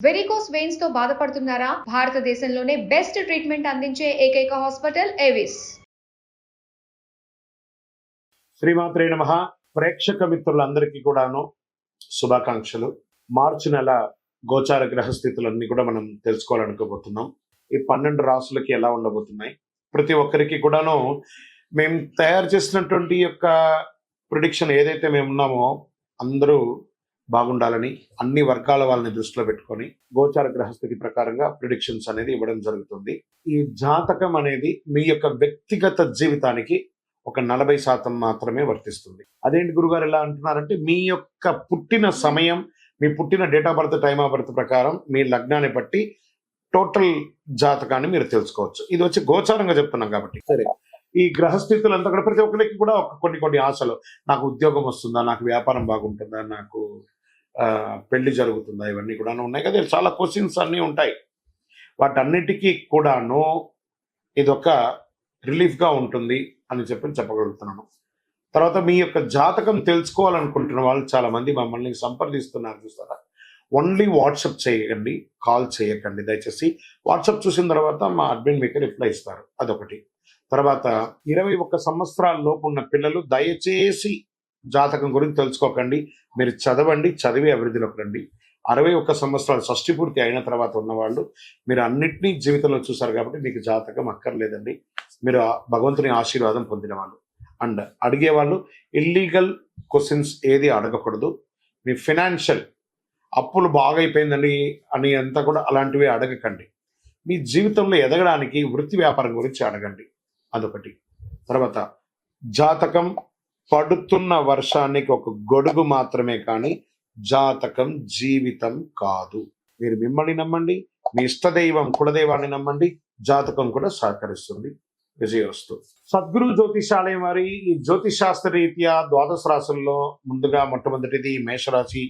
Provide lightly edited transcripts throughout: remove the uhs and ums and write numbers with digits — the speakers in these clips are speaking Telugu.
వెరికోస్ వెయిన్స్ తో బాధపడుతున్నారా? భారతదేశంలోనే బెస్ట్ ట్రీట్మెంట్ అందించే ఏకైక హాస్పిటల్ ఏవిస్. శ్రీమాత్రే నమః. ప్రేక్షక మిత్రులందరికీ కూడాను శుభాకాంక్షలు. మార్చి నెల గోచార గ్రహస్థితులన్నీ కూడా మనం తెలుసుకోవాలనుకోబోతున్నాం. ఈ 12 రాసులకి ఎలా ఉండబోతున్నాయి, ప్రతి ఒక్కరికి కూడాను మేము తయారు చేసినటువంటి యొక్క ప్రిడిక్షన్ ఏదైతే మేము ఉన్నామో అందరూ బాగుండాలని అన్ని వర్గాల వాళ్ళని దృష్టిలో పెట్టుకొని గోచార గ్రహస్థితి ప్రకారంగా ప్రిడిక్షన్స్ అనేది ఇవ్వడం జరుగుతుంది. ఈ జాతకం అనేది మీ యొక్క వ్యక్తిగత జీవితానికి ఒక 40% మాత్రమే వర్తిస్తుంది. అదేంటి గురుగారు ఎలా అంటున్నారంటే, మీ యొక్క పుట్టిన సమయం, మీ పుట్టిన date of birth, time of birth ప్రకారం మీ లగ్నాన్ని బట్టి టోటల్ జాతకాన్ని మీరు తెలుసుకోవచ్చు. ఇది వచ్చి గోచారంగా చెప్తున్నాం కాబట్టి. సరే, ఈ గ్రహస్థితులంతా కూడా ప్రతి ఒక్కరికి కూడా కొన్ని ఆశలు, నాకు ఉద్యోగం వస్తుందా, నాకు వ్యాపారం బాగుంటుందా, నాకు పెళ్లి జరుగుతుందా, ఇవన్నీ కూడా ఉన్నాయి కదా. చాలా క్వశ్చన్స్ అన్నీ ఉంటాయి. వాటన్నిటికీ కూడాను ఇదొక రిలీఫ్గా ఉంటుంది అని చెప్పగలుగుతున్నాను. తర్వాత మీ యొక్క జాతకం తెలుసుకోవాలనుకుంటున్న వాళ్ళు చాలా మంది మమ్మల్ని సంప్రదిస్తున్నారు, చూస్తారా. ఓన్లీ వాట్సాప్ చేయకండి, కాల్ చేయకండి దయచేసి. వాట్సాప్ చూసిన తర్వాత మా అడ్మిన్ మీకు రిప్లై ఇస్తారు, అదొకటి. తర్వాత 21 సంవత్సరాల లోపు ఉన్న పిల్లలు దయచేసి జాతకం గురించి తెలుసుకోకండి. మీరు చదవండి, చదివి అభివృద్ధిలోకి రండి. 61 సంవత్సరాలు షష్టి పూర్తి అయిన తర్వాత ఉన్నవాళ్ళు మీరు అన్నిటినీ జీవితంలో చూసారు కాబట్టి మీకు జాతకం అక్కర్లేదండి. మీరు భగవంతుని ఆశీర్వాదం పొందిన వాళ్ళు. అండ్ అడిగేవాళ్ళు ఇల్లీగల్ క్వశ్చన్స్ ఏది అడగకూడదు. మీ ఫినాన్షియల్ అప్పులు బాగైపోయిందండి అని అంతా కూడా అలాంటివి అడగకండి. మీ జీవితంలో ఎదగడానికి వృత్తి వ్యాపారం గురించి అడగండి, అదొకటి. తర్వాత జాతకం పడుతున్న వర్షానికి ఒక గొడుగు మాత్రమే కానీ జాతకం జీవితం కాదు. మీరు మిమ్మల్ని నమ్మండి, మీ ఇష్టదైవం కులదైవాన్ని నమ్మండి, జాతకం కూడా సహకరిస్తుంది. విజయోస్తు. సద్గురు జ్యోతిషాలయం వారి ఈ జ్యోతిషాస్త్ర రీత్యా ద్వాదశ రాశుల్లో ముందుగా మొట్టమొదటిది మేషరాశి.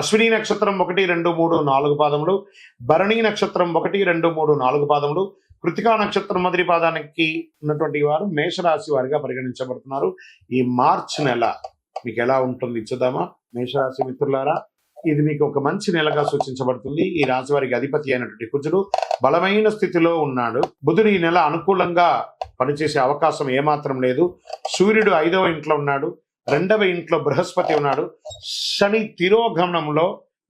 అశ్విని నక్షత్రం 1, 2, 3, 4 పాదములు, భరణి నక్షత్రం 1, 2, 3, 4 పాదములు, కృతికా నక్షత్రం మొదటి పాదానికి ఉన్నటువంటి వారు మేషరాశి వారిగా పరిగణించబడుతున్నారు. ఈ మార్చి నెల మీకు ఎలా ఉంటుంది చూద్దామా. మేషరాశి మిత్రులారా, ఇది మీకు ఒక మంచి నెలగా సూచించబడుతుంది. ఈ రాశి వారికి అధిపతి అయినటువంటి కుజుడు బలమైన స్థితిలో ఉన్నాడు. బుధుడు ఈ నెల అనుకూలంగా పనిచేసే అవకాశం ఏమాత్రం లేదు. సూర్యుడు 5వ ఇంట్లో ఉన్నాడు, 2వ ఇంట్లో బృహస్పతి ఉన్నాడు. శని తిరోగమనంలో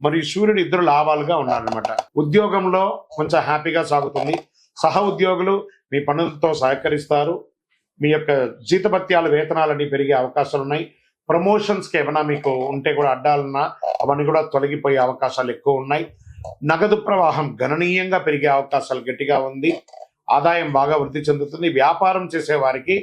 మరియు సూర్యుడు ఇద్దరు లాభాలుగా ఉన్నారనమాట. ఉద్యోగంలో కొంచెం హ్యాపీగా సాగుతుంది. సహ ఉద్యోగులు మీ పనులతో సహకరిస్తారు. మీ యొక్క జీతభత్యాల వేతనాలన్నీ పెరిగే అవకాశాలు ఉన్నాయి. ప్రమోషన్స్కి ఏమైనా మీకు ఉంటే కూడా అడ్డాలన్నా అవన్నీ కూడా తొలగిపోయే అవకాశాలు ఎక్కువ ఉన్నాయి. నగదు ప్రవాహం గణనీయంగా పెరిగే అవకాశాలు గట్టిగా ఉంది. ఆదాయం బాగా వృద్ధి చెందుతుంది. వ్యాపారం చేసే వారికి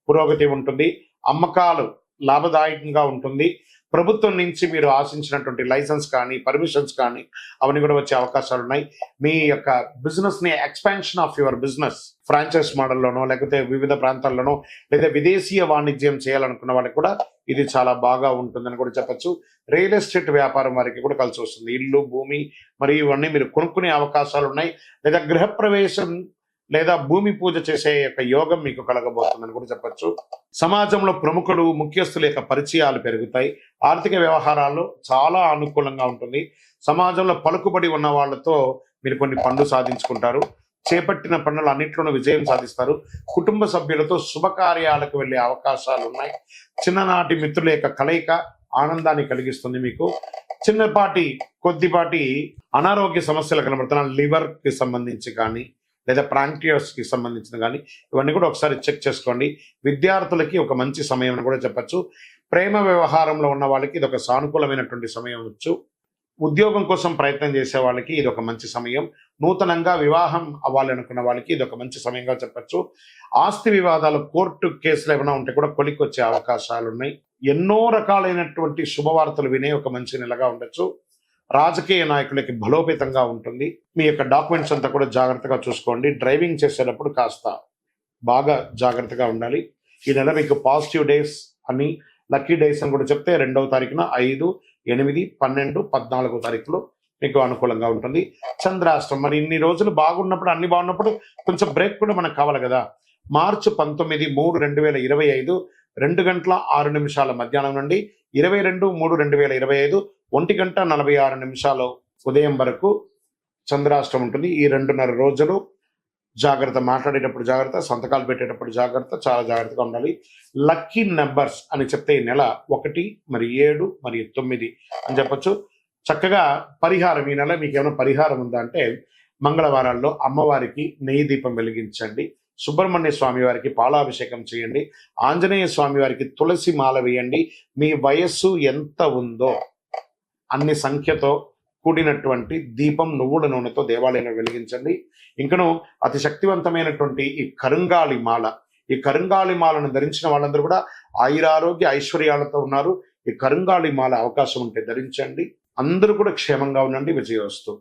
పురోగతి ఉంటుంది. అమ్మకాలు లాభదాయకంగా ఉంటుంది. ప్రభుత్వం నుంచి మీరు ఆశించినటువంటి లైసెన్స్ కానీ పర్మిషన్స్ కానీ అవన్నీ కూడా వచ్చే అవకాశాలు ఉన్నాయి. మీ యొక్క బిజినెస్ ని expansion of your business franchise మోడల్లోనో లేకపోతే వివిధ ప్రాంతాల్లోనో లేదా విదేశీయ వాణిజ్యం చేయాలనుకున్న వాళ్ళకి కూడా ఇది చాలా బాగా ఉంటుందని కూడా చెప్పచ్చు. రియల్ ఎస్టేట్ వ్యాపారం వారికి కూడా కలిసి వస్తుంది. ఇల్లు, భూమి మరియు ఇవన్నీ మీరు కొనుక్కునే అవకాశాలు ఉన్నాయి. లేదా గృహప్రవేశం లేదా భూమి పూజ చేసే యొక్క యోగం మీకు కలగబోతుందని కూడా చెప్పచ్చు. సమాజంలో ప్రముఖులు, ముఖ్యస్తుల యొక్క పరిచయాలు పెరుగుతాయి. ఆర్థిక వ్యవహారాల్లో చాలా అనుకూలంగా ఉంటుంది. సమాజంలో పలుకుబడి ఉన్న వాళ్ళతో మీరు కొన్ని పనులు సాధించుకుంటారు. చేపట్టిన పనులు అన్నింటిలోనూ విజయం సాధిస్తారు. కుటుంబ సభ్యులతో శుభకార్యాలకు వెళ్ళే అవకాశాలు ఉన్నాయి. చిన్ననాటి మిత్రుల యొక్క కలయిక ఆనందాన్ని కలిగిస్తుంది. మీకు కొద్దిపాటి అనారోగ్య సమస్యలు కనబడుతున్న లివర్ కి సంబంధించి కానీ లేదా ప్రాంక్టియస్కి సంబంధించిన కానీ ఇవన్నీ కూడా ఒకసారి చెక్ చేసుకోండి. విద్యార్థులకి ఒక మంచి సమయం అని కూడా చెప్పచ్చు. ప్రేమ వ్యవహారంలో ఉన్న వాళ్ళకి ఇది ఒక సానుకూలమైనటువంటి సమయం వచ్చు. ఉద్యోగం కోసం ప్రయత్నం చేసే వాళ్ళకి ఇది ఒక మంచి సమయం. నూతనంగా వివాహం అవ్వాలనుకున్న వాళ్ళకి ఇది ఒక మంచి సమయంగా చెప్పచ్చు. ఆస్తి వివాదాలు, కోర్టు కేసులు ఏమైనా ఉంటే కూడా కొలిక్కొచ్చే అవకాశాలు ఉన్నాయి. ఎన్నో రకాలైనటువంటి శుభవార్తలు వినే ఒక మంచి నెలగా ఉండొచ్చు. రాజకీయ నాయకులకి బలోపేతంగా ఉంటుంది. మీ యొక్క డాక్యుమెంట్స్ అంతా కూడా జాగ్రత్తగా చూసుకోండి. డ్రైవింగ్ చేసేటప్పుడు కాస్త బాగా జాగ్రత్తగా ఉండాలి. ఈ నెల మీకు పాజిటివ్ డేస్ అని, లక్కీ డేస్ అని కూడా చెప్తే 2వ తారీఖున 5, 8, 12, 14 తారీఖులో మీకు అనుకూలంగా ఉంటుంది. చంద్రాష్టం, మరి ఇన్ని రోజులు బాగున్నప్పుడు, అన్ని బాగున్నప్పుడు కొంచెం బ్రేక్ కూడా మనకు కావాలి కదా. మార్చి 19, 3, 2025 2:06 మధ్యాహ్నం నుండి 22, 3, 2025 1:46 ఉదయం వరకు చంద్రాష్టమం ఉంటుంది. ఈ 2.5 రోజులు జాగ్రత్త, మాట్లాడేటప్పుడు జాగ్రత్త, సంతకాలు పెట్టేటప్పుడు జాగ్రత్త, చాలా జాగ్రత్తగా ఉండాలి. లక్కీ నెంబర్స్ అని చెప్తే ఈ నెల 1, మరి 7, మరియు 9 అని చెప్పొచ్చు. చక్కగా పరిహారం, ఈ నెల మీకు ఏమైనా పరిహారం ఉందా అంటే మంగళవారాల్లో అమ్మవారికి నెయ్యి దీపం వెలిగించండి, సుబ్రహ్మణ్య స్వామి వారికి పాలాభిషేకం చేయండి, ఆంజనేయ స్వామి వారికి తులసి మాల వేయండి. మీ వయస్సు ఎంత ఉందో అన్ని సంఖ్యతో కూడినటువంటి దీపం నువ్వుల నూనెతో దేవాలయంలో వెలిగించండి. ఇంకను అతి శక్తివంతమైనటువంటి ఈ కరుంగాళి మాల, ఈ కరుంగాళి మాలను ధరించిన వాళ్ళందరూ కూడా ఆయురారోగ్య ఐశ్వర్యాలతో ఉన్నారు. ఈ కరుంగాళి మాల అవకాశం ఉంటే ధరించండి. అందరూ కూడా క్షేమంగా ఉండండి. విజయోస్తు.